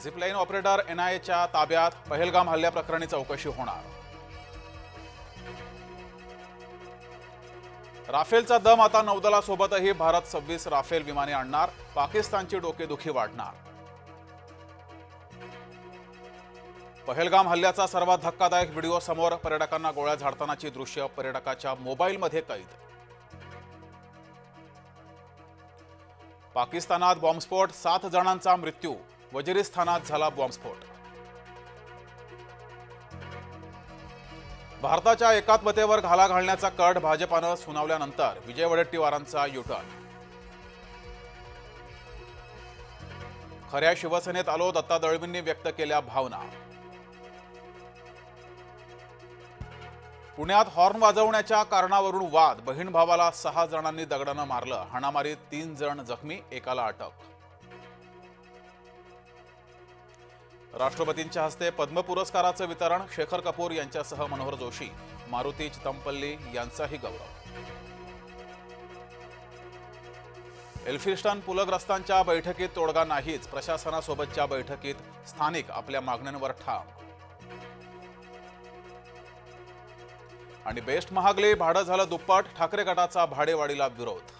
Zipline operator NIAच्या ताब्यात, पहलगाम हल्ल्याप्रकरणी चौकशी होणार. राफेलचा दम आता नौदलासोबतही भारत 26 राफेल विमाने आणणार, पाकिस्तानची डोकेदुखी वाढणार. पहलगाम हल्ल्याचा सर्वात धक्कादायक व्हिडिओ समोर, पर्यटकांना गोळ्या झाडतानाची दृश्य पर्यटकाच्या मोबाईलमध्ये कैद. पाकिस्तानात बॉम्बस्फोट, 7 जणांचा मृत्यू, वजिरिस्तानात झाला बॉम्बस्फोट. भारताच्या एकात्मतेवर घाला घालण्याचा कट भाजपानं सुनावल्यानंतर विजय वडेट्टीवारांचा युटर्न. खऱ्या शिवसेनेत आलो, दत्ता दळवींनी व्यक्त केल्या भावना. पुण्यात हॉर्न वाजवण्याच्या कारणावरून वाद, बहीण भावाला 6 जणांनी दगडानं मारलं, हाणामारीत 3 जण जखमी, एकाला अटक. राष्ट्रपतींच्या हस्ते पद्म पुरस्काराचं वितरण, शेखर कपूर यांच्यासह मनोहर जोशी, मारुती चितमपल्ली यांचाही गौरव. एल्फिन्स्टन पूरग्रस्तांच्या बैठकीत तोडगा नाहीच, प्रशासनासोबतच्या बैठकीत स्थानिक आपल्या मागण्यांवर ठाम. आणि बेस्ट महागली, भाडं झालं दुप्पट, ठाकरे गटाचा भाडेवाढीला विरोध.